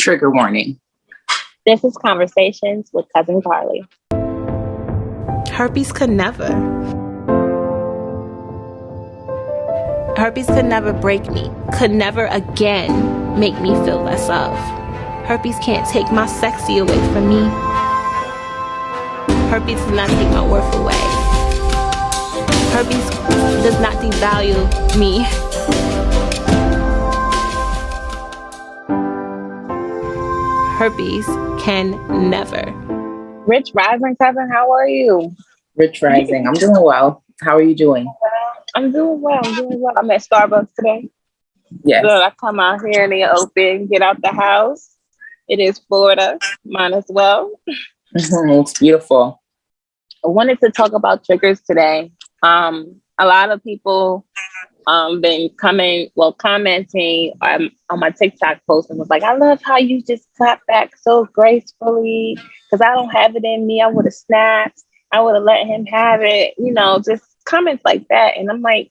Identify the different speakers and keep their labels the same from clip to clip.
Speaker 1: Trigger warning.
Speaker 2: This is Conversations with Cousin Carlie.
Speaker 3: Herpes could never. Herpes could never break me, could never again make me feel less of. Herpes can't take my sexy away from me. Herpes does not take my worth away. Herpes does not devalue me. Herpes can never.
Speaker 2: Rich Rising, cousin, how are you?
Speaker 1: Rich Rising. I'm doing well. How are you doing?
Speaker 2: I'm doing well. I'm at Starbucks today.
Speaker 1: Yes.
Speaker 2: So I come out here in the open, get out the house. It is Florida, mine as well.
Speaker 1: It's beautiful.
Speaker 2: I wanted to talk about triggers today. A lot of people been commenting on my TikTok post and was like, I love how you just clap back so gracefully because I don't have it in me. I would have snapped. I would have let him have it. You know, just comments like that. And I'm like,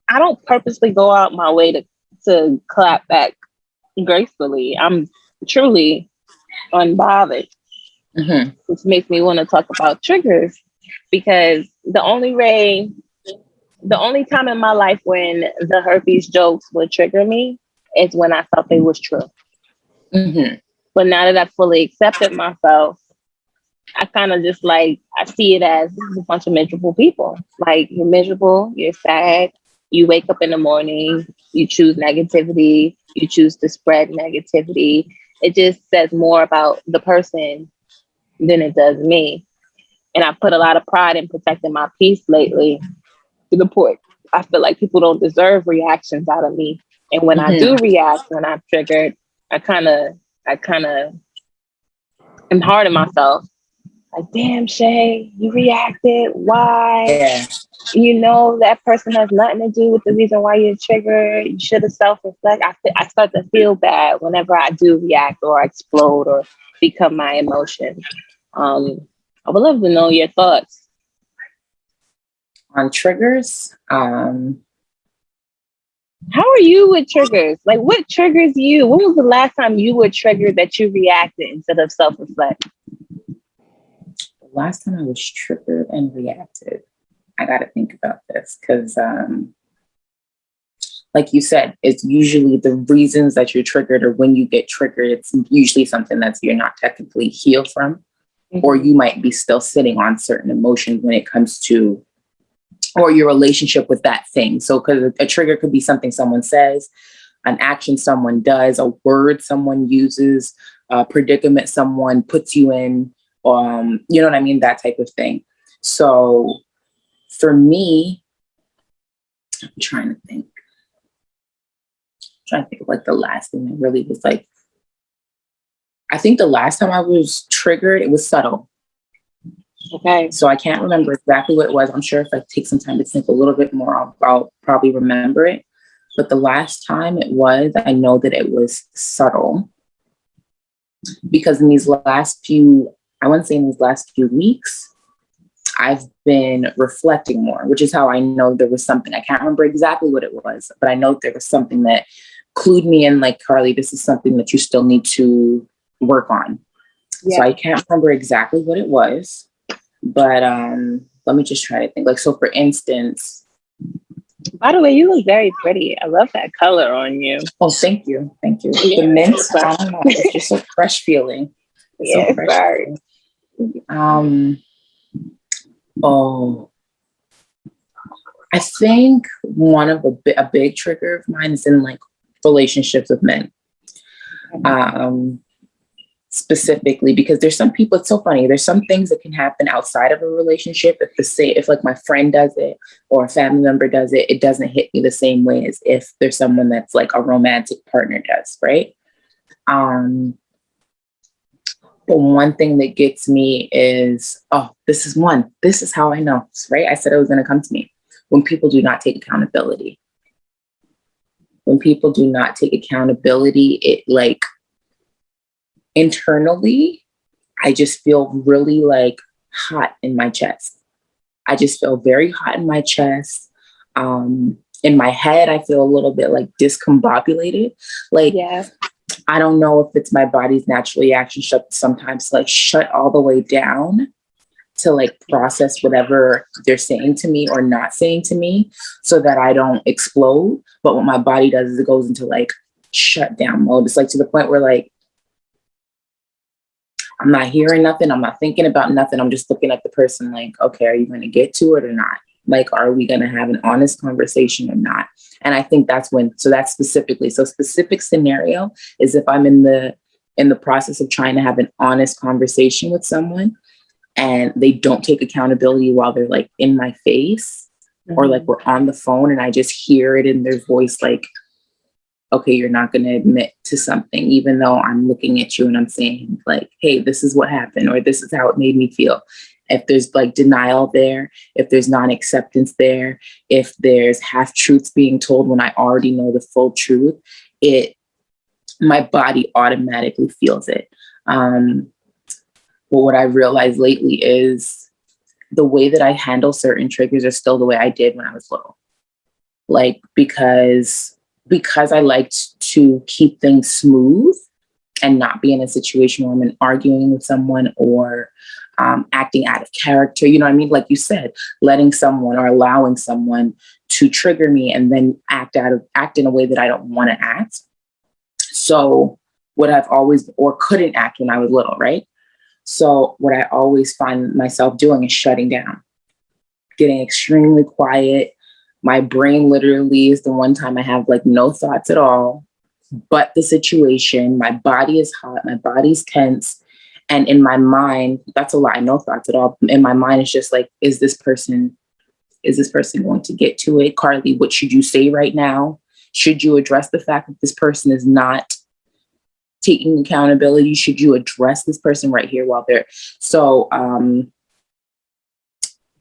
Speaker 2: I don't purposely go out my way to clap back gracefully. I'm truly unbothered, which makes me want to talk about triggers because the only time in my life when the herpes jokes would trigger me is when I felt they was true. But now that I've fully accepted myself, I kind of just I see it as a bunch of miserable people. Like, you're miserable, you're sad, you wake up in the morning, you choose negativity, you choose to spread negativity. It just says more about the person than it does me. And I put a lot of pride in protecting my peace lately, to the point I feel like people don't deserve reactions out of me. And when I do react, when I'm triggered, I kind of am hard on myself. Like, damn, Shay, you reacted. Why?
Speaker 1: Yeah.
Speaker 2: You know that person has nothing to do with the reason why you're triggered. You should have self-reflect. I start to feel bad whenever I do react or explode or become my emotion. I would love to know your thoughts
Speaker 1: on triggers.
Speaker 2: How are you with triggers? Like, what triggers you? When was the last time you were triggered that you reacted instead of self-reflect?
Speaker 1: The last time I was triggered and reacted, I got to think about this because, like you said, it's usually the reasons that you're triggered or when you get triggered, it's usually something that you're not technically healed from, or you might be still sitting on certain emotions when it comes to or your relationship with that thing. So because a trigger could be something someone says, an action someone does, a word someone uses, a predicament someone puts you in, you know what I mean? That type of thing. So for me, I'm trying to think of like the last thing that really was like, I think the last time I was triggered, it was subtle.
Speaker 2: Okay.
Speaker 1: So I can't remember exactly what it was. I'm sure if I take some time to think a little bit more, I'll probably remember it. But the last time it was, I know that it was subtle. Because in these last few weeks, I've been reflecting more, which is how I know there was something. I can't remember exactly what it was, but I know there was something that clued me in, like, Carlie, this is something that you still need to work on. Yeah. So I can't remember exactly what it was. But let me just try to think. Like, so for instance.
Speaker 2: By the way, you look very pretty. I love that color on you.
Speaker 1: Oh, thank you. Thank you.
Speaker 2: Yeah,
Speaker 1: the mint, I don't know. It's just so fresh feeling.
Speaker 2: Yeah, so fresh
Speaker 1: feeling. I think one of a big trigger of mine is in like relationships with men. Specifically because there's some people, it's so funny. There's some things that can happen outside of a relationship. If like my friend does it or a family member does it, it doesn't hit me the same way as if there's someone that's like a romantic partner does, right? But one thing that gets me is, this is how I know, right? I said it was going to come to me. When people do not take accountability. When people do not take accountability, it like, internally, I just feel really like hot in my chest. I just feel very hot in my chest. In my head, I feel a little bit like discombobulated. Like, yeah. I don't know if it's my body's natural reaction sometimes like shut all the way down to like process whatever they're saying to me or not saying to me so that I don't explode. But what my body does is it goes into like shut down mode. It's like to the point where like I'm not hearing nothing. I'm not thinking about nothing. I'm just looking at the person like, okay, are you going to get to it or not? Like, are we going to have an honest conversation or not? And I think that's when, so that's specifically, so specific scenario is if I'm in the process of trying to have an honest conversation with someone and they don't take accountability while they're like in my face or like we're on the phone and I just hear it in their voice, like, okay, you're not going to admit to something, even though I'm looking at you and I'm saying like, hey, this is what happened, or this is how it made me feel. If there's like denial there, if there's non-acceptance there, if there's half truths being told when I already know the full truth, my body automatically feels it. But what I realized lately is the way that I handle certain triggers are still the way I did when I was little. Like, because I liked to keep things smooth and not be in a situation where I'm arguing with someone or acting out of character. You know what I mean? Like you said, letting someone or allowing someone to trigger me and then act in a way that I don't want to act. So what I've always, or couldn't act when I was little, right? So what I always find myself doing is shutting down, getting extremely quiet. My brain literally is the one time I have like no thoughts at all, but the situation. My body is hot, my body's tense. And in my mind, that's a lie, no thoughts at all. In my mind, it's just like, is this person going to get to it? Carlie, what should you say right now? Should you address the fact that this person is not taking accountability? Should you address this person right here while they're, so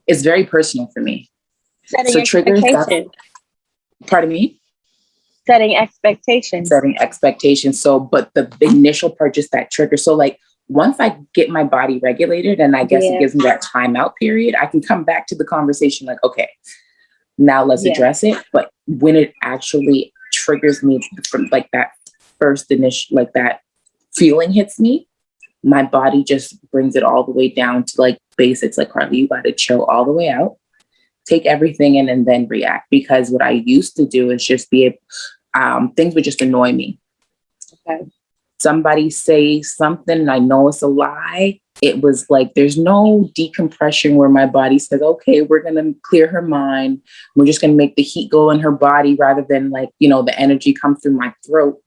Speaker 1: it's very personal for me.
Speaker 2: Setting expectations.
Speaker 1: Pardon me?
Speaker 2: Setting expectations.
Speaker 1: So, but the initial part, just that trigger. So like, once I get my body regulated, and I guess it gives me that timeout period, I can come back to the conversation like, okay, now let's address it. But when it actually triggers me from like that first initial, like that feeling hits me, my body just brings it all the way down to like basics. Like, Carlie, you got to chill all the way out, take everything in, and then react. Because what I used to do is just things would just annoy me. Okay. Somebody say something and I know it's a lie. It was like, there's no decompression where my body says, okay, we're going to clear her mind. We're just going to make the heat go in her body rather than like, you know, the energy come through my throat.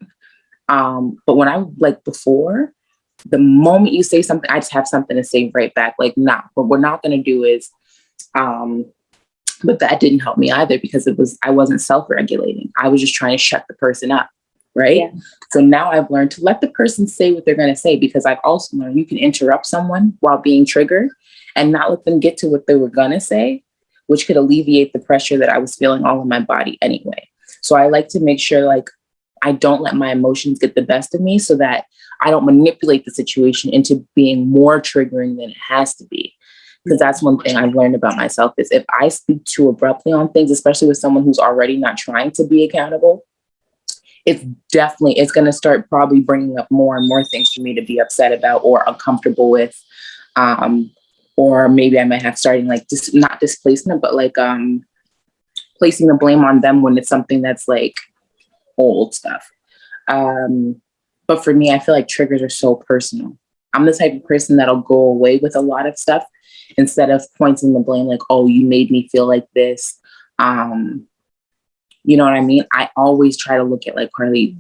Speaker 1: But when I like before, the moment you say something, I just have something to say right back. Like, nah, what we're not going to do is, but that didn't help me either because I wasn't self-regulating. I was just trying to shut the person up. Right. Yeah. So now I've learned to let the person say what they're going to say, because I've also learned you can interrupt someone while being triggered and not let them get to what they were going to say, which could alleviate the pressure that I was feeling all in my body anyway. So I like to make sure like I don't let my emotions get the best of me so that I don't manipulate the situation into being more triggering than it has to be. Because that's one thing I've learned about myself is if I speak too abruptly on things, especially with someone who's already not trying to be accountable, it's going to start probably bringing up more and more things for me to be upset about or uncomfortable with. Or maybe I might have starting like not displacement, but like placing the blame on them when it's something that's like old stuff. But for me, I feel like triggers are so personal. I'm the type of person that'll go away with a lot of stuff instead of pointing the blame like, oh, you made me feel like this. You know what I mean? I always try to look at like, Carlie,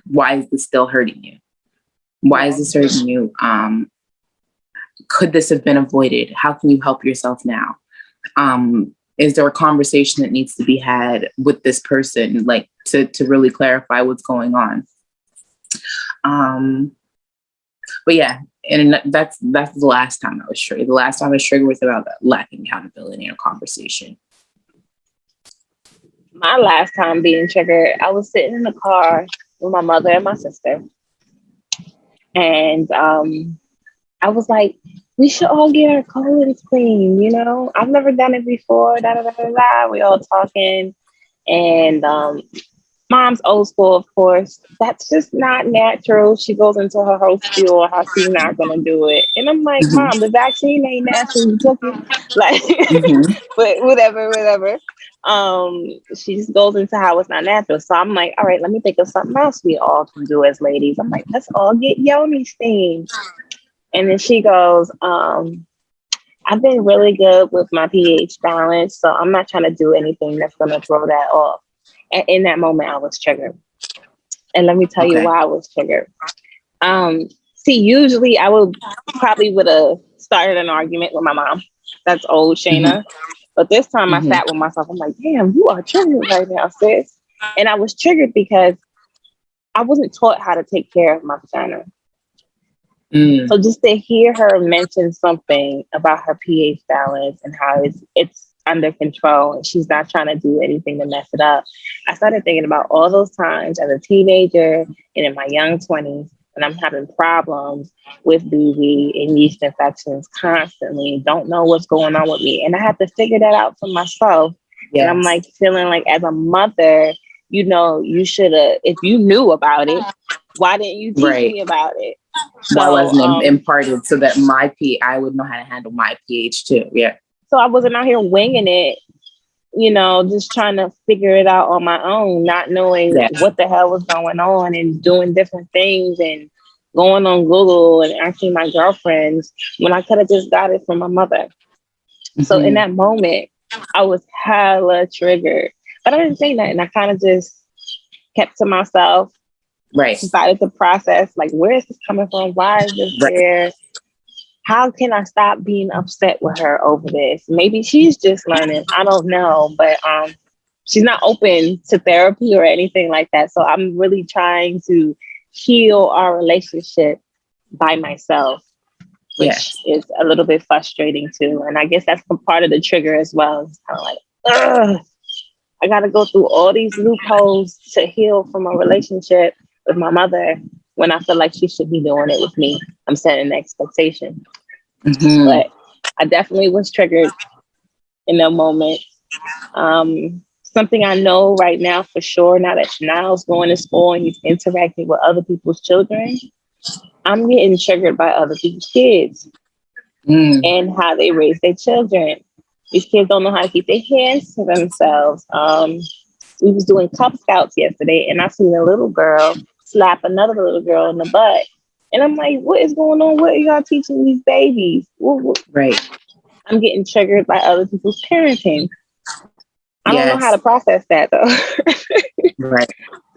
Speaker 1: why is this still hurting you? Why is this hurting you? Could this have been avoided? How can you help yourself now? Is there a conversation that needs to be had with this person, like to really clarify what's going on? But yeah, and that's the last time I was triggered. The last time I was triggered was about lacking accountability in a conversation.
Speaker 2: My last time being triggered, I was sitting in the car with my mother and my sister. And I was like, we should all get our colons clean, you know? I've never done it before, da da da da da. We all talking. And Mom's old school, of course. That's just not natural. She goes into her whole spiel on how she's not gonna do it. And I'm like,
Speaker 1: Hmm.
Speaker 2: Mom, the vaccine ain't natural. You took it. Like,
Speaker 1: Hmm.
Speaker 2: but whatever. She just goes into how it's not natural. So I'm like, all right, let me think of something else we all can do as ladies. I'm like, let's all get yoni steam. And then she goes, I've been really good with my pH balance, so I'm not trying to do anything that's gonna throw that off. And in that moment, I was triggered. And let me tell you
Speaker 1: Okay.
Speaker 2: why I was triggered. See, usually I would have started an argument with my mom. That's old
Speaker 1: Hmm.
Speaker 2: Shayna. But this time I
Speaker 1: Hmm.
Speaker 2: sat with myself. I'm like, damn, you are triggered right now, sis. And I was triggered because I wasn't taught how to take care of my vagina.
Speaker 1: Mm.
Speaker 2: So just to hear her mention something about her pH balance and how it's under control and she's not trying to do anything to mess it up, I started thinking about all those times as a teenager and in my young 20s when I'm having problems with BV and yeast infections constantly, don't know what's going on with me. And I had to figure that out for myself. And I'm
Speaker 1: Yes.
Speaker 2: like feeling like as a mother, you should have, if you knew about it, why didn't you teach
Speaker 1: Right.
Speaker 2: me about it?
Speaker 1: Why
Speaker 2: So,
Speaker 1: wasn't it imparted so that I would know how to handle my pH too? Yeah.
Speaker 2: so I wasn't out here winging it, just trying to figure it out on my own, not knowing
Speaker 1: Yeah.
Speaker 2: what the hell was going on and doing different things and going on Google and asking my girlfriends when I could have just got it from my mother. So in
Speaker 1: Hmm.
Speaker 2: that moment, I was hella triggered, but I didn't say nothing. I kind of just kept to myself,
Speaker 1: Right.
Speaker 2: decided to process like, where is this coming from? Why is this
Speaker 1: Right.
Speaker 2: here? How can I stop being upset with her over this? Maybe she's just learning. I don't know, but she's not open to therapy or anything like that. So I'm really trying to heal our relationship by myself, which
Speaker 1: Yes.
Speaker 2: is a little bit frustrating too. And I guess that's part of the trigger as well. It's kind of like, ugh, I got to go through all these loopholes to heal from a relationship with my mother when I feel like she should be doing it with me. I'm setting an expectation.
Speaker 1: Hmm.
Speaker 2: But I definitely was triggered in that moment. Something I know right now for sure, now that Chanel's going to school and he's interacting with other people's children, I'm getting triggered by other people's kids
Speaker 1: Mm.
Speaker 2: and how they raise their children. These kids don't know how to keep their hands to themselves. We was doing Cub Scouts yesterday and I seen a little girl slap another little girl in the butt. And I'm like, what is going on? What are y'all teaching these babies?
Speaker 1: Right.
Speaker 2: I'm getting triggered by other people's parenting. I don't know how
Speaker 1: Yes.
Speaker 2: to process that though.
Speaker 1: Right.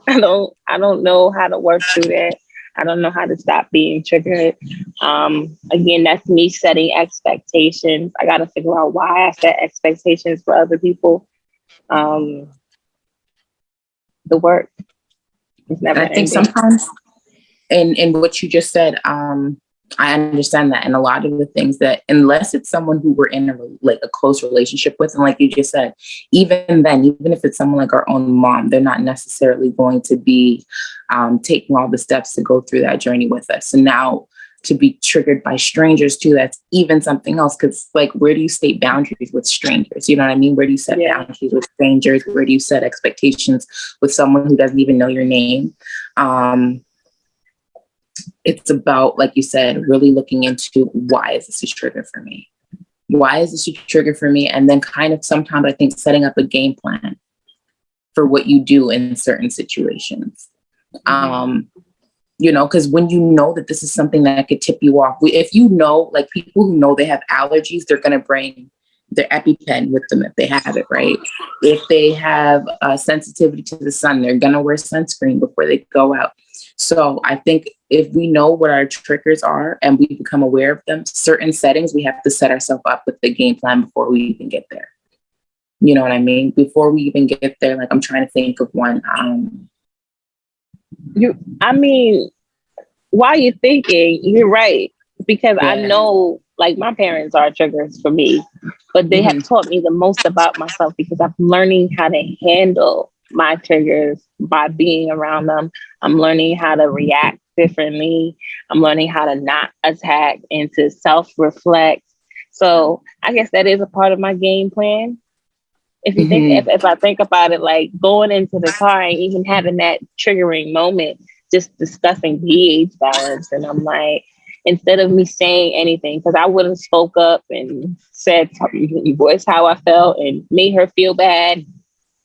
Speaker 2: I don't know how to work through that. I don't know how to stop being triggered. Again, that's me setting expectations. I got to figure out why I set expectations for other people. Um, the work is
Speaker 1: And
Speaker 2: never
Speaker 1: I think
Speaker 2: ending.
Speaker 1: sometimes in what you just said, I understand that. And a lot of the things that, unless it's someone who we're in a close relationship with, and like you just said, even then, even if it's someone like our own mom, they're not necessarily going to be taking all the steps to go through that journey with us. So now to be triggered by strangers too, that's even something else. Cause like, where do you state boundaries with strangers? You know what I mean? Where do you set boundaries with strangers? Where do you set expectations with someone who doesn't even know your name? It's about, like you said, really looking into why is this a trigger for me? Why is this a trigger for me? And then kind of sometimes I think setting up a game plan for what you do in certain situations. Because when you know that this is something that could tip you off, if you know, like people who know they have allergies, they're going to bring their EpiPen with them if they have it, right? If they have sensitivity to the sun, they're going to wear sunscreen before they go out. So I think if we know what our triggers are and we become aware of them, certain settings, we have to set ourselves up with the game plan before we even get there. You know what I mean? Before we even get there, like I'm trying to think of one.
Speaker 2: While you're thinking, you're right. Because I
Speaker 1: Yeah.
Speaker 2: know, like, my parents are triggers for me, but they have taught me the most about myself because I'm learning how to handle my triggers by being around them. I'm learning how to react differently. I'm learning how to not attack and to self-reflect. So I guess that is a part of my game plan. If you think, if I think about it, like going into the car and even having that triggering moment, just discussing pH balance, and I'm like, instead of me saying anything, because I would have spoke up and said, voiced how I felt and made her feel bad,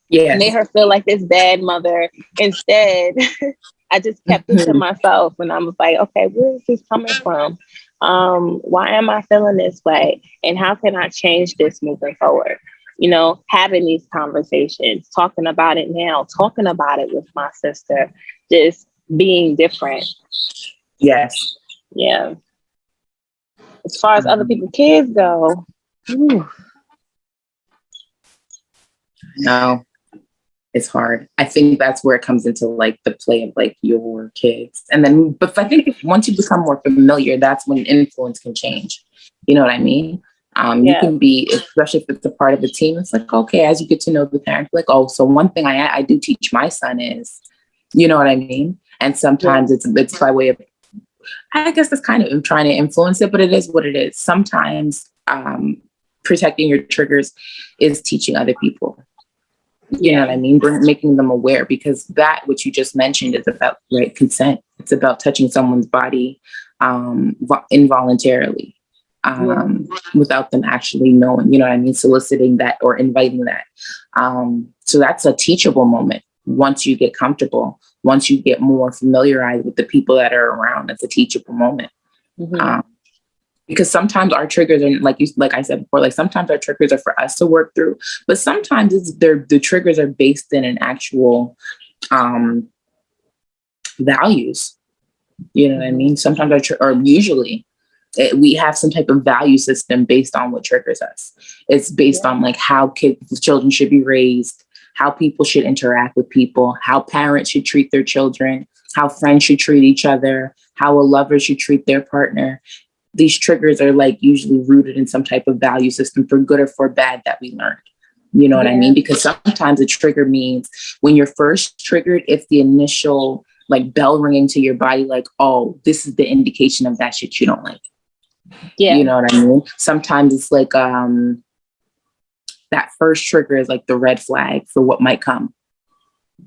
Speaker 2: made her feel like this bad mother. Instead, I just kept it to myself, and I was like, okay, where is this coming from? Why am I feeling this way? And how can I change this moving forward? You know, having these conversations, talking about it now, talking about it with my sister, just being different.
Speaker 1: Yes.
Speaker 2: Yeah. As far as other people's kids go,
Speaker 1: no, it's hard. I think that's where it comes into like the play of like your kids. And then, but I think once you become more familiar, that's when influence can change. You know what I mean? You can be, especially if it's a part of a team, it's like, okay, as you get to know the parent, like, oh, so one thing I do teach my son is, you know what I mean? And sometimes it's by way of, I guess that's kind of trying to influence it, but it is what it is. Sometimes protecting your triggers is teaching other people. You know what I mean? Making them aware, because that, which you just mentioned, is about consent. It's about touching someone's body involuntarily without them actually knowing, you know what I mean? Soliciting that or inviting that. So that's a teachable moment. Once you get comfortable, once you get more familiarized with the people that are around, it's a teachable moment. Because sometimes our triggers are like I said before, like sometimes our triggers are for us to work through, but sometimes the triggers are based in an actual values. You know what I mean? Sometimes or usually we have some type of value system based on what triggers us. It's based on like how children should be raised, how people should interact with people, how parents should treat their children, how friends should treat each other, how a lover should treat their partner. These triggers are like usually rooted in some type of value system, for good or for bad, that we learned. You know what I mean? Because sometimes a trigger means when you're first triggered, it's the initial like bell ringing to your body, like, oh, this is the indication of that shit you don't like. You know what I mean? Sometimes it's like that first trigger is like the red flag for what might come.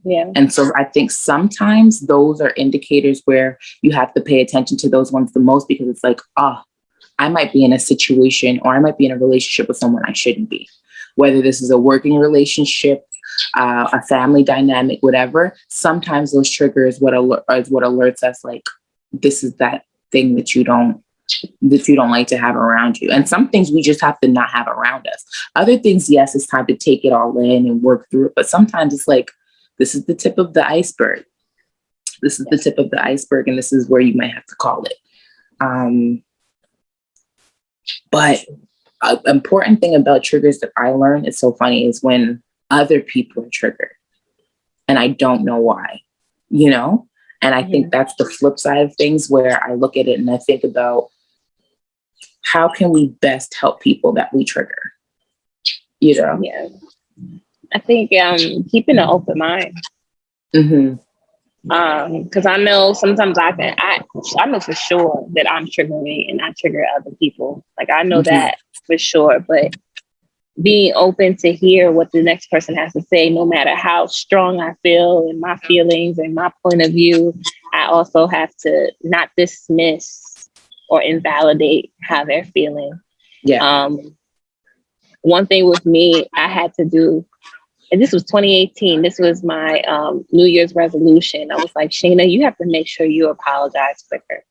Speaker 1: And so I think sometimes those are indicators where you have to pay attention to those ones the most, because it's like, I might be in a situation, or I might be in a relationship with someone I shouldn't be. Whether this is a working relationship, a family dynamic, whatever. Sometimes those triggers is what alerts us, like, this is that thing that you don't like to have around you. And some things we just have to not have around us. Other things, yes, it's time to take it all in and work through it. But sometimes it's like, this is the tip of the iceberg. This is the tip of the iceberg, and this is where you might have to call it. But an important thing about triggers that I learned, it's so funny, is when other people are triggered and I don't know why, you know? And I think that's the flip side of things, where I look at it and I think about how can we best help people that we trigger, you know?
Speaker 2: I think keeping an open mind. Because I know sometimes I know for sure that I'm triggering and I trigger other people. Like I know that for sure, but being open to hear what the next person has to say, no matter how strong I feel and my feelings and my point of view, I also have to not dismiss or invalidate how they're feeling. One thing with me, I had to do, and this was 2018. This was my New Year's resolution. I was like, Shayna, you have to make sure you apologize quicker.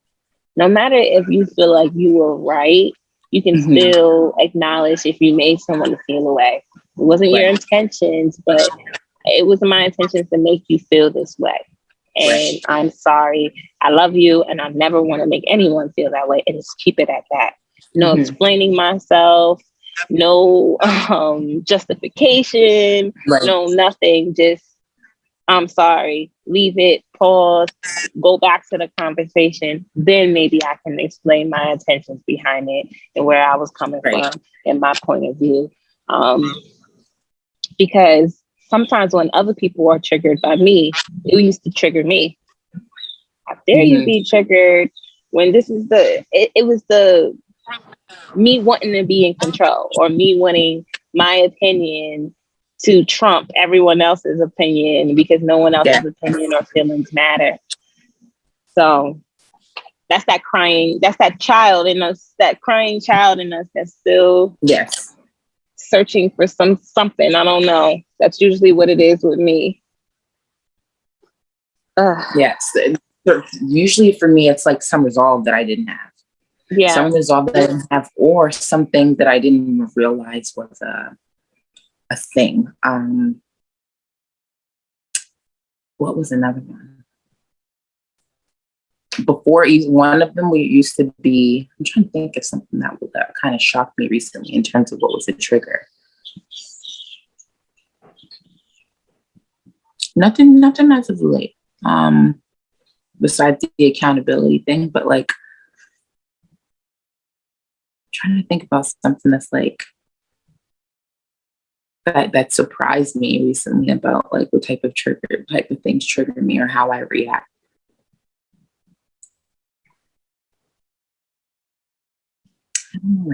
Speaker 2: No matter if you feel like you were right, you can still acknowledge if you made someone feel away. It wasn't your intentions, but it was my intentions to make you feel this way. And I'm sorry. I love you, and I never want to make anyone feel that way. And just keep it at that. No explaining myself. No justification, no nothing. Just, I'm sorry, leave it, pause, go back to the conversation. Then maybe I can explain my intentions behind it and where I was coming from and my point of view. Because sometimes when other people are triggered by me, it used to trigger me. How dare you be triggered when this is it was the me wanting to be in control, or me wanting my opinion to trump everyone else's opinion because no one else's opinion or feelings matter. So that's that child in us, that crying child in us that's still searching for something. I don't know. That's usually what it is with me.
Speaker 1: Yes. Usually for me, it's like some resolve that I didn't have.
Speaker 2: Yeah.
Speaker 1: Some resolve that I didn't have, or something that I didn't even realize was a thing. What was another one? Before each one of them, we used to be, I'm trying to think of something that kind of shocked me recently in terms of what was a trigger. Nothing as of late. Besides the accountability thing, but like trying to think about something that's like that surprised me recently about like what type of things trigger me or how I react. I don't know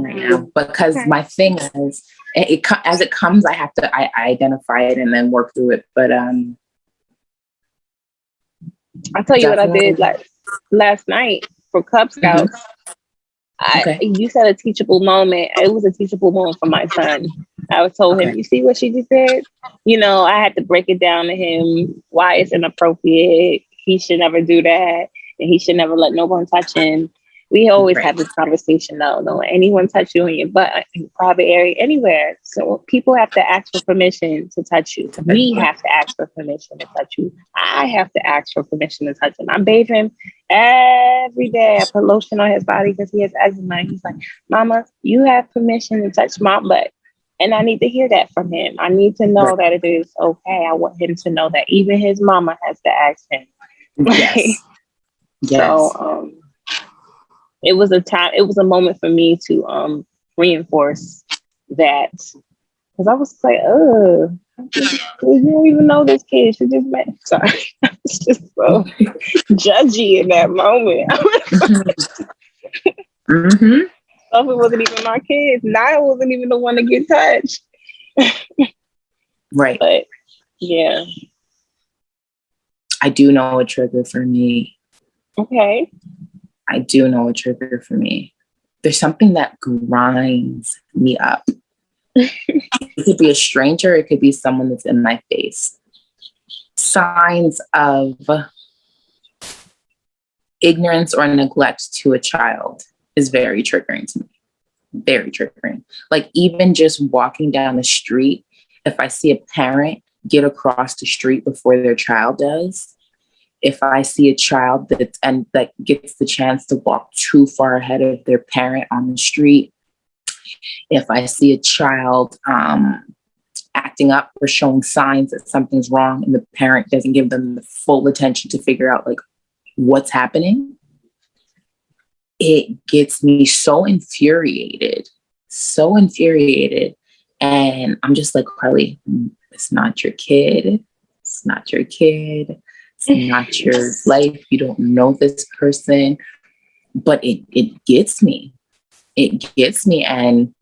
Speaker 1: right now. Because my thing is, as it comes, I identify it and then work through it. But
Speaker 2: I'll tell you what I did last night for Cub Scouts. You said a teachable moment. It was a teachable moment for my son. I told him, you see what she just said? You know, I had to break it down to him why it's inappropriate. He should never do that. And he should never let no one touch him. We always have this conversation though. Don't let anyone touch you in your butt, in private area, anywhere. So people have to ask for permission to touch you. We have to ask for permission to touch you. I have to ask for permission to touch him. I'm bathing him every day. I put lotion on his body because he has eczema. He's like, Mama, you have permission to touch my butt. And I need to hear that from him. I need to know that it is okay. I want him to know that even his mama has to ask him.
Speaker 1: Yes.
Speaker 2: So, it was a moment for me to reinforce that, because I was like, you don't even know this kid. She just met. Sorry, I was just so judgy in that moment. Stuff, it wasn't even my kids. I wasn't even the one to get touched.
Speaker 1: Right.
Speaker 2: But yeah,
Speaker 1: I do know a trigger for me.
Speaker 2: Okay.
Speaker 1: I do know a trigger for me. There's something that grinds me up. It could be a stranger. It could be someone that's in my face. Signs of ignorance or neglect to a child is very triggering to me. Very triggering. Like even just walking down the street, if I see a parent get across the street before their child does, if I see a child that gets the chance to walk too far ahead of their parent on the street, if I see a child acting up or showing signs that something's wrong and the parent doesn't give them the full attention to figure out like what's happening, it gets me so infuriated. And I'm just like, Carlie, it's not your kid. It's not your kid. It's not your life. You don't know this person. But it gets me. It gets me. And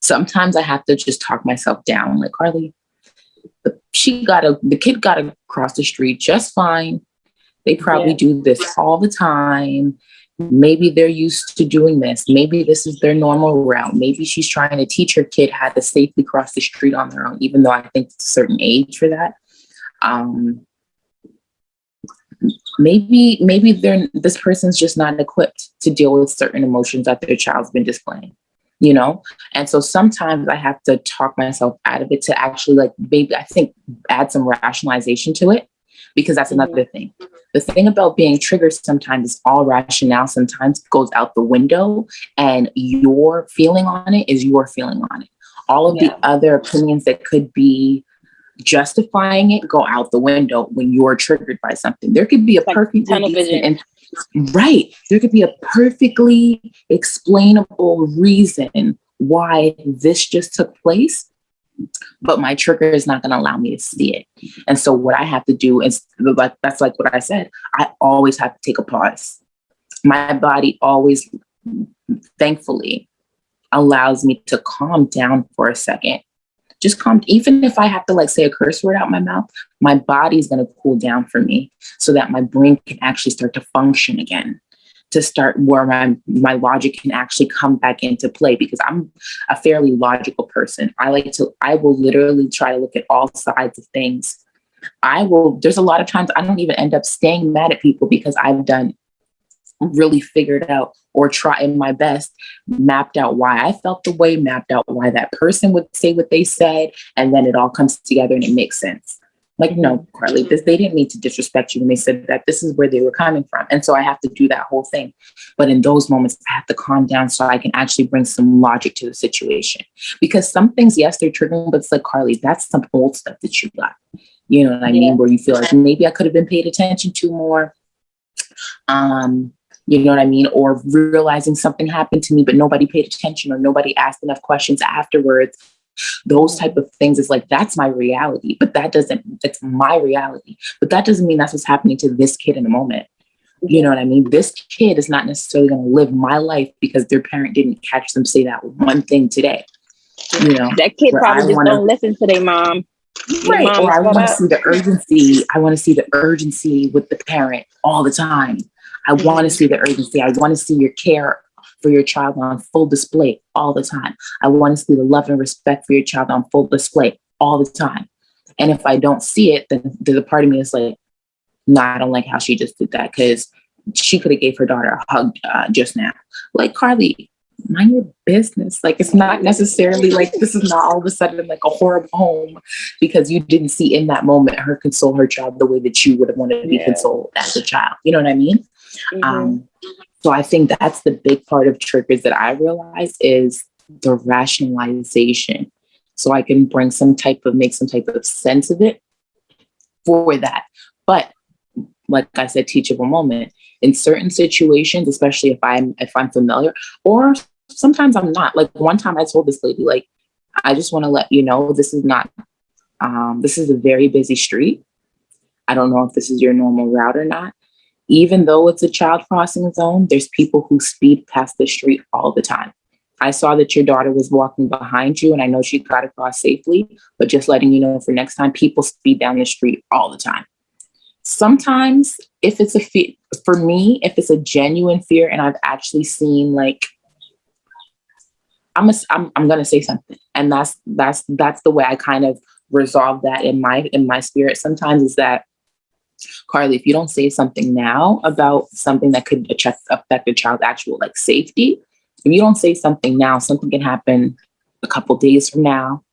Speaker 1: sometimes I have to just talk myself down. Like, Carlie, the kid got to cross the street just fine. They probably do this all the time. Maybe they're used to doing this. Maybe this is their normal route. Maybe she's trying to teach her kid how to safely cross the street on their own, even though I think it's a certain age for that. Maybe this person's just not equipped to deal with certain emotions that their child's been displaying, you know? And so sometimes I have to talk myself out of it to actually like, maybe I think add some rationalization to it, because that's another thing. The thing about being triggered sometimes is all rationale sometimes goes out the window, and your feeling on it is your feeling on it. All of the other opinions that could be justifying it go out the window when you're triggered by something. There could be a perfectly decent right. There could be a perfectly explainable reason why this just took place, but my trigger is not going to allow me to see it. And so what I have to do is, like, that's like what I said, I always have to take a pause. My body always, thankfully, allows me to calm down for a second. Just calm. Even if I have to like say a curse word out my mouth, my body's going to cool down for me so that my brain can actually start to function again, to start where my logic can actually come back into play, because I'm a fairly logical person. I will literally try to look at all sides of things. There's a lot of times I don't even end up staying mad at people because I've done really figured out or trying my best, mapped out why I felt the way, mapped out why that person would say what they said, and then it all comes together and it makes sense. Like, no, Carlie, they didn't mean to disrespect you when they said that. This is where they were coming from. And so I have to do that whole thing. But in those moments, I have to calm down so I can actually bring some logic to the situation. Because some things, yes, they're triggering, but it's like, Carlie, that's some old stuff that you got. You know what I mean? Where you feel like maybe I could have been paid attention to more. You know what I mean? Or realizing something happened to me, but nobody paid attention or nobody asked enough questions afterwards. Those type of things is like, that's my reality, but that's my reality, but that doesn't mean that's what's happening to this kid in the moment. You know what I mean? This kid is not necessarily going to live my life because their parent didn't catch them say that one thing today. You know,
Speaker 2: that kid probably just don't listen to their mom.
Speaker 1: Right. Or I want to see the urgency. I want to see the urgency with the parent all the time. I want to see the urgency. I want to see your care for your child on full display all the time. I want to see the love and respect for your child on full display all the time. And if I don't see it, then the part of me is like, no, I don't like how she just did that, because she could have gave her daughter a hug just now. Like, Carlie, mind your business. Like, it's not necessarily like, this is not all of a sudden like a horrible home because you didn't see in that moment her console her child the way that you would have wanted to be consoled as a child. You know what I mean? So I think that's the big part of triggers that I realize is the rationalization. So I can make some type of sense of it for that. But like I said, teachable moment in certain situations, especially if I'm familiar, or sometimes I'm not. Like one time I told this lady, like, I just want to let you know, this is a very busy street. I don't know if this is your normal route or not. Even though it's a child crossing zone, there's people who speed past the street all the time. I saw that your daughter was walking behind you, and I know she got across safely, but just letting you know for next time, people speed down the street all the time. Sometimes if it's for me, if it's a genuine fear and I've actually seen, like, I'm going to say something. And that's the way I kind of resolve that in my spirit sometimes, is that, Carlie, if you don't say something now about something that could affect a child's actual like safety, if you don't say something now, something can happen a couple days from now,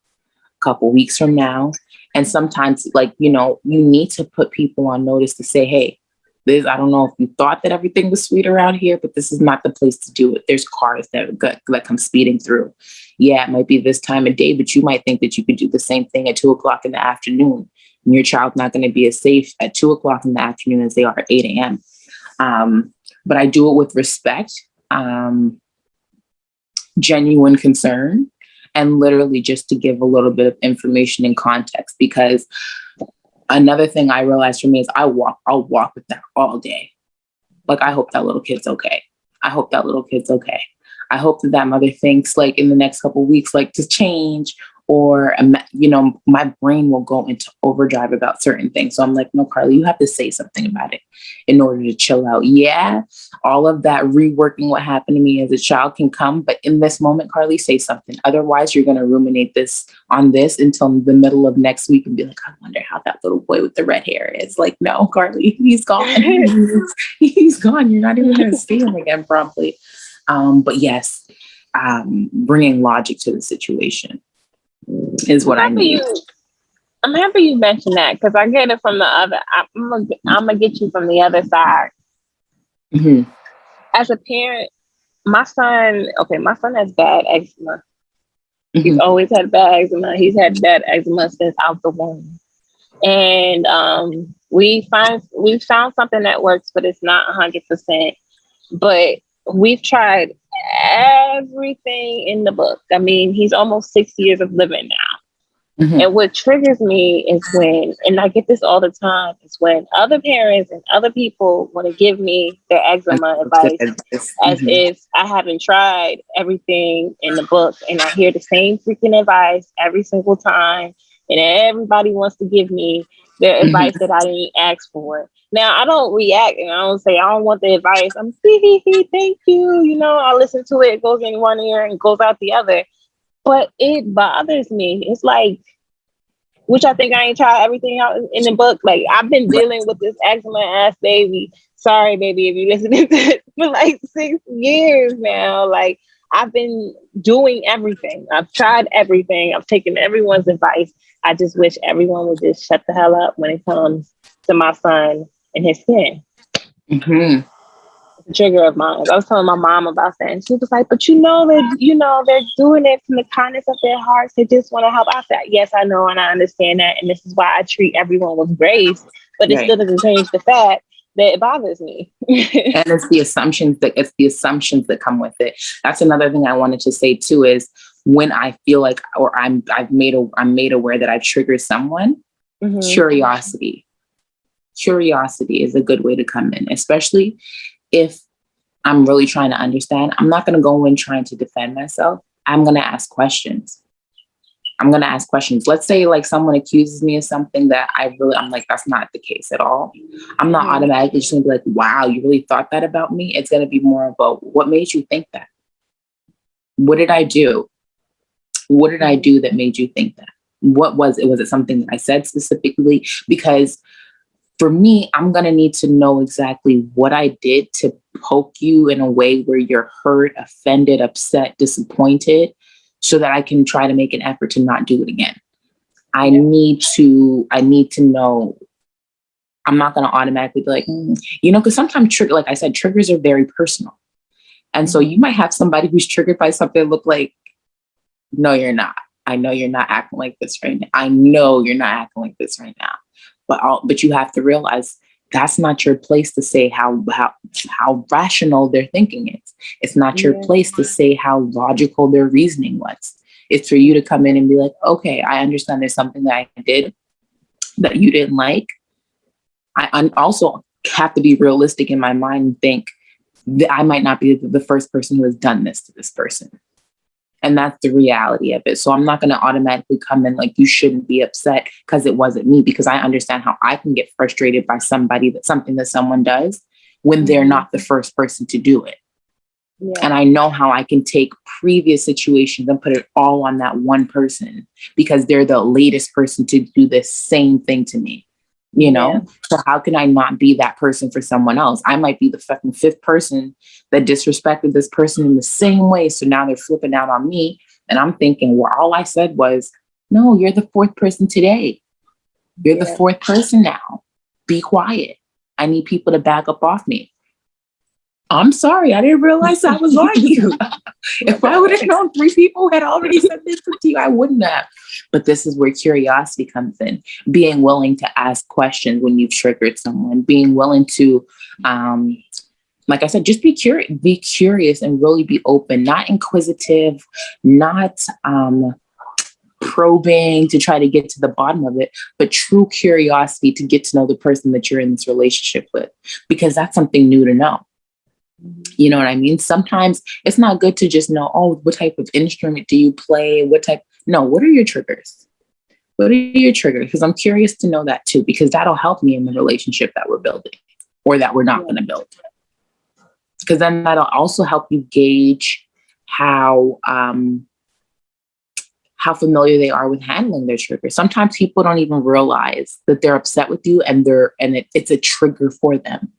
Speaker 1: a couple weeks from now. And sometimes, like, you know, you need to put people on notice to say, hey, I don't know if you thought that everything was sweet around here, but this is not the place to do it. There's cars that come speeding through. Yeah, it might be this time of day, but you might think that you could do the same thing at 2:00 in the afternoon. And your child's not going to be as safe at 2:00 in the afternoon as they are at 8 a.m. But I do it with respect, genuine concern, and literally just to give a little bit of information and context. Because another thing I realized for me is I'll walk with that all day. Like, I hope that little kid's okay. I hope that little kid's okay. I hope that mother thinks, like, in the next couple of weeks, like, to change, or, you know, my brain will go into overdrive about certain things. So I'm like, no, Carlie, you have to say something about it in order to chill out. Yeah, all of that reworking what happened to me as a child can come. But in this moment, Carlie, say something. Otherwise, you're going to ruminate on this until the middle of next week and be like, I wonder how that little boy with the red hair is. Like, no, Carlie, he's gone. He's gone. You're not even going to see him again, probably. But yes, bringing logic to the situation is what I need.
Speaker 2: I'm happy you mentioned that, because I get it from the other. I'm gonna get you from the other side.
Speaker 1: Mm-hmm.
Speaker 2: As a parent, my son has bad eczema. Mm-hmm. He's always had bad eczema. He's had bad eczema since out the womb, and we've found something that works, but it's not 100%. But we've tried everything in the book. I mean, he's almost 6 years of living now.
Speaker 1: Mm-hmm.
Speaker 2: And what triggers me is when, and I get this all the time, is when other parents and other people want to give me their eczema advice as
Speaker 1: Mm-hmm.
Speaker 2: if I haven't tried everything in the book, and I hear the same freaking advice every single time, and everybody wants to give me their advice that I didn't ask for. Now, I don't react and I don't say, I don't want the advice. I'm thank you. You know, I listen to it. It goes in one ear and goes out the other. But it bothers me. It's like, which I think I ain't tried everything out in the book. Like, I've been dealing with this eczema ass baby. Sorry, baby, if you listen to this for like 6 years now. Like, I've been doing everything. I've tried everything. I've taken everyone's advice. I just wish everyone would just shut the hell up when it comes to my son and his skin.
Speaker 1: Mm-hmm.
Speaker 2: It's a trigger of mine. I was telling my mom about that, and she was like, "But they're doing it from the kindness of their hearts. They just want to help." I said, "Yes, I know, and I understand that, and this is why I treat everyone with grace. But it still doesn't change the fact that it bothers me."
Speaker 1: And it's the assumptions that come with it. That's another thing I wanted to say too, is when I feel like, or I'm made aware that I've triggered someone, curiosity is a good way to come in, especially if I'm really trying to understand. I'm not going to go in trying to defend myself. I'm going to ask questions. Let's say like someone accuses me of something that I'm like, that's not the case at all. I'm not automatically just going to be like, wow, you really thought that about me? It's going to be more about, what made you think that? What did I do? What did I do that made you think that? What was it? Was it something that I said specifically? Because for me, I'm going to need to know exactly what I did to poke you in a way where you're hurt, offended, upset, disappointed, so that I can try to make an effort to not do it again. I need to know. I'm not going to automatically be like, because sometimes like I said, triggers are very personal. And so you might have somebody who's triggered by something that look like, no, you're not. I know you're not acting like this right now. I know you're not acting like this right now. But you have to realize that's not your place to say how rational their thinking is. It's not your place to say how logical their reasoning was. It's for you to come in and be like, okay, I understand there's something that I did that you didn't like. I also have to be realistic in my mind and think that I might not be the first person who has done this to this person. And that's the reality of it. So I'm not going to automatically come in like, you shouldn't be upset because it wasn't me, because I understand how I can get frustrated by something that someone does when they're not the first person to do it. Yeah. And I know how I can take previous situations and put it all on that one person because they're the latest person to do the same thing to me. So how can I not be that person for someone else? I might be the fucking fifth person that disrespected this person in the same way. So now they're flipping out on me. And I'm thinking, well, all I said was, no, you're the fourth person today. You're the fourth person now. Be quiet. I need people to back up off me. I'm sorry. I didn't realize I was on you. If I would have known 3 people had already said this to you, I wouldn't have. But this is where curiosity comes in. Being willing to ask questions when you've triggered someone. Being willing to, like I said, just be curious and really be open. Not inquisitive, not probing to try to get to the bottom of it, but true curiosity to get to know the person that you're in this relationship with. Because that's something new to know. You know what I mean? Sometimes it's not good to just know, oh, what type of instrument do you play? What are your triggers? What are your triggers? Because I'm curious to know that too, because that'll help me in the relationship that we're building or that we're not going to build. Because then that'll also help you gauge how familiar they are with handling their triggers. Sometimes people don't even realize that they're upset with you and it's a trigger for them.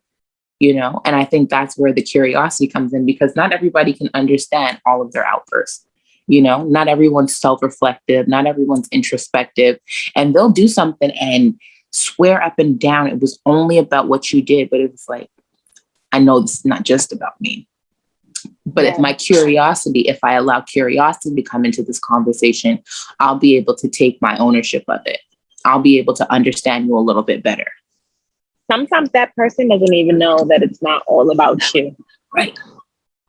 Speaker 1: And I think that's where the curiosity comes in, because not everybody can understand all of their outbursts. Not everyone's self-reflective, not everyone's introspective, and they'll do something and swear up and down it was only about what you did. But it was like, I know this is not just about me. But if I allow curiosity to come into this conversation, I'll be able to take my ownership of it. I'll be able to understand you a little bit better.
Speaker 2: Sometimes that person doesn't even know that it's not all about you.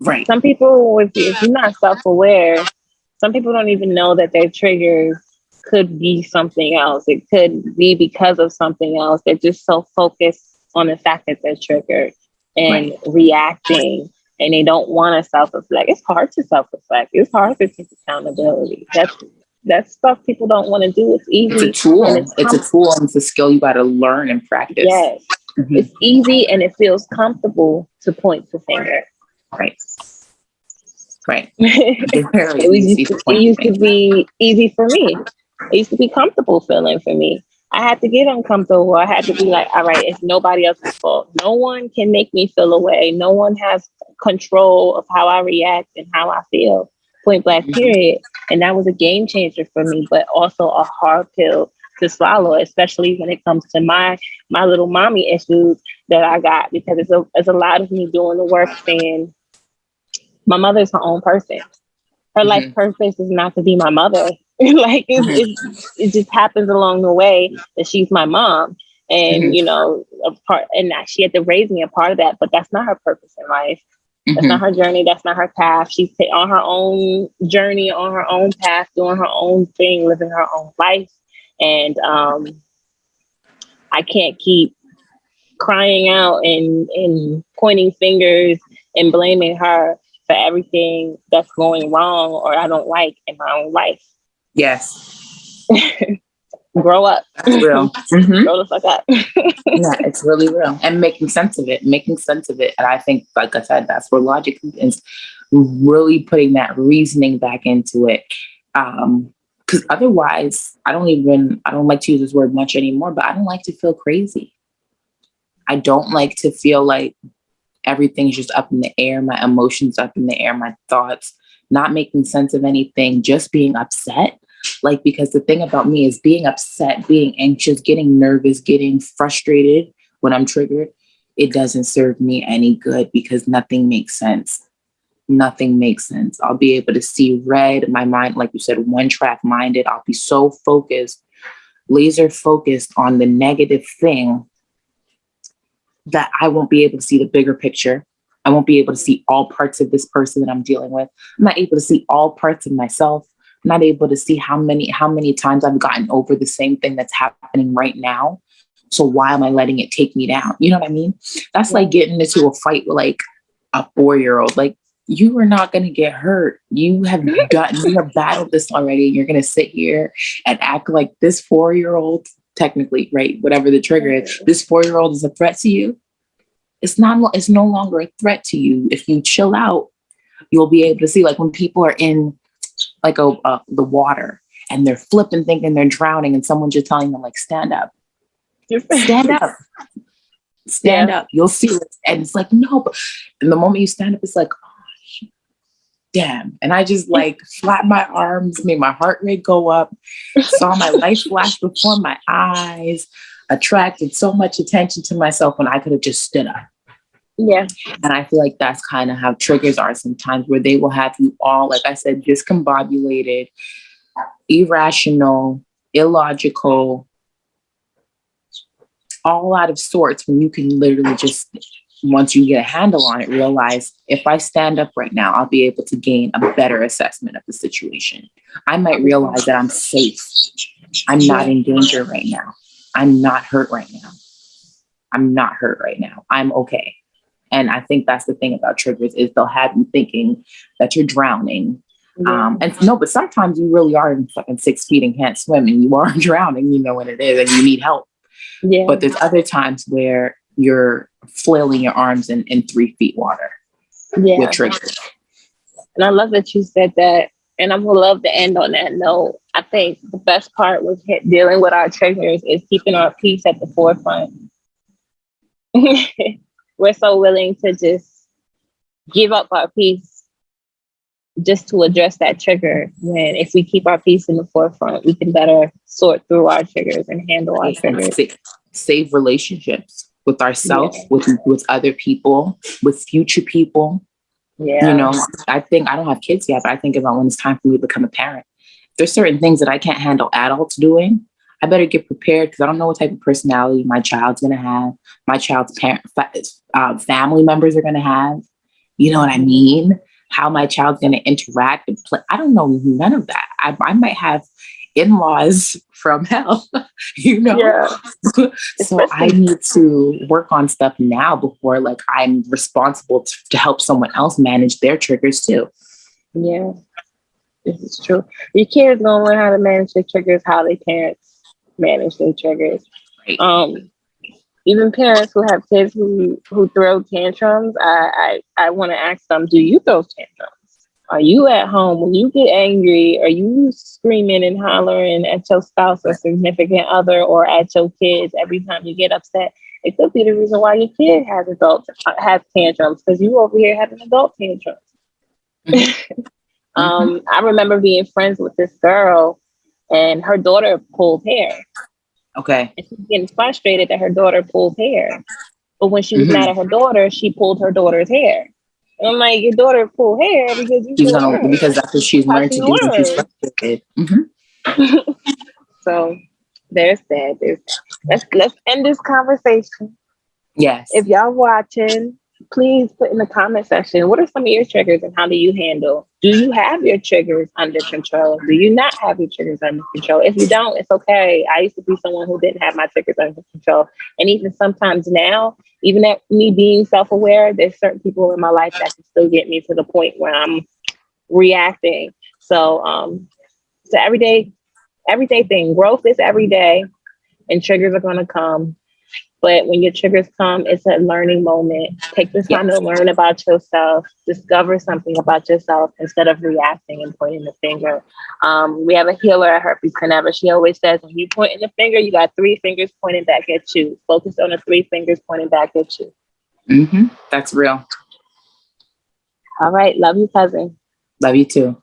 Speaker 1: Right.
Speaker 2: Some people, if you're not self-aware, some people don't even know that their triggers could be something else. It could be because of something else. They're just so focused on the fact that they're triggered and reacting, and they don't want to self-reflect. It's hard to self-reflect. It's hard to take accountability. That's stuff people don't want to do. It's easy.
Speaker 1: It's a tool. It's a tool and it's a skill you got to learn and practice.
Speaker 2: Yes. Mm-hmm. It's easy and it feels comfortable to point the finger.
Speaker 1: Right.
Speaker 2: It used to be easy for me. It used to be comfortable feeling for me. I had to get uncomfortable. I had to be like, all right, it's nobody else's fault. No one can make me feel away. No one has control of how I react and how I feel. Point blank, period. And that was a game changer for me, but also a hard pill to swallow, especially when it comes to my little mommy issues that I got, because it's a lot of me doing the work saying, my mother's her own person. Her life purpose is not to be my mother. Like it just happens along the way that she's my mom, and you know, a part, and that she had to raise me a part of that. But that's not her purpose in life. That's not her journey. That's not her path. She's on her own journey, on her own path, doing her own thing, living her own life. And I can't keep crying out and pointing fingers and blaming her for everything that's going wrong or I don't like in my own life.
Speaker 1: Yes.
Speaker 2: Grow up.
Speaker 1: That's real.
Speaker 2: Grow the fuck up.
Speaker 1: Yeah, it's really real. And making sense of it. And I think, like I said, that's where logic is, really putting that reasoning back into it. Because otherwise, I don't like to use this word much anymore, but I don't like to feel crazy. I don't like to feel like everything's just up in the air. My emotions up in the air, my thoughts, not making sense of anything, just being upset. Like, because the thing about me is being upset, being anxious, getting nervous, getting frustrated when I'm triggered, it doesn't serve me any good because nothing makes sense. Nothing makes sense. I'll be able to see red. My mind, like you said, one track minded. I'll be so focused, laser focused on the negative thing that I won't be able to see the bigger picture. I won't be able to see all parts of this person that I'm dealing with. I'm not able to see all parts of myself. I'm not able to see how many times I've gotten over the same thing that's happening right now. So why am I letting it take me down? You know what I mean? That's like getting into a fight with like a 4-year-old. Like, you are not going to get hurt. You have battled this already. You're going to sit here and act like this 4-year-old, technically, right? Whatever the trigger is, this 4-year-old is a threat to you. It's no longer a threat to you. If you chill out, you'll be able to see, like, when people are in like the water and they're flipping, thinking they're drowning, and someone's just telling them, like, stand up, stand up. You'll see it. And it's like, no, but and the moment you stand up, it's like, oh, damn. And I just like flapped my arms, made my heart rate go up, saw my life flash before my eyes, attracted so much attention to myself when I could have just stood up.
Speaker 2: Yeah.
Speaker 1: And I feel like that's kind of how triggers are sometimes, where they will have you all, like I said, discombobulated, irrational, illogical, all out of sorts, when you can literally just, once you get a handle on it, realize, if I stand up right now, I'll be able to gain a better assessment of the situation. I might realize that I'm safe. I'm not in danger right now. I'm not hurt right now. I'm okay. And I think that's the thing about triggers, is they'll have you thinking that you're drowning. But sometimes you really are in fucking 6 feet and can't swim, and you are drowning, you know what it is, and you need help. Yeah. But there's other times where you're flailing your arms in 3 feet water with triggers.
Speaker 2: And I love that you said that. And I would love to end on that note. I think the best part with dealing with our triggers is keeping our peace at the forefront. We're so willing to just give up our peace just to address that trigger. When if we keep our peace in the forefront, we can better sort through our triggers and handle our triggers.
Speaker 1: Save relationships with ourselves, with other people, with future people. Yeah. You know, I think, I don't have kids yet, but I think about when it's time for me to become a parent. There's certain things that I can't handle adults doing. I better get prepared, because I don't know what type of personality my child's going to have, my child's family members are going to have. You know what I mean? How my child's going to interact and play. I don't know none of that. I might have in-laws from hell, you know?
Speaker 2: Yeah.
Speaker 1: So I need to work on stuff now before like I'm responsible to help someone else manage their triggers too.
Speaker 2: Yeah, this is true. Your kids gonna learn how to manage their triggers, how their parents manage their triggers.
Speaker 1: Right.
Speaker 2: Even parents who have kids who throw tantrums, I want to ask them, do you throw tantrums? Are you at home when you get angry? Are you screaming and hollering at your spouse or significant other or at your kids every time you get upset? It could be the reason why your kid has tantrums because you over here having adult tantrums. I remember being friends with this girl, and her daughter pulled hair.
Speaker 1: Okay.
Speaker 2: And she's getting frustrated that her daughter pulled hair. But when she was mad at her daughter, she pulled her daughter's hair. And I'm like, your daughter pulled hair because
Speaker 1: because that's what she's learned to do when she's frustrated.
Speaker 2: So there's that. Let's end this conversation.
Speaker 1: Yes.
Speaker 2: If y'all watching, please put in the comment section, what are some of your triggers and how do you handle? Do you have your triggers under control? Do you not have your triggers under control? If you don't, it's okay. I used to be someone who didn't have my triggers under control. And even sometimes now, even at me being self-aware, there's certain people in my life that can still get me to the point where I'm reacting. So it's an everyday thing. Growth is every day and triggers are going to come. But when your triggers come, it's a learning moment. Take the time to learn about yourself, discover something about yourself instead of reacting and pointing the finger. We have a healer at Herpes Carneva. She always says, when you point in the finger, you got 3 fingers pointing back at you. Focus on the 3 fingers pointing back at you.
Speaker 1: That's real.
Speaker 2: All right. Love you, cousin.
Speaker 1: Love you too.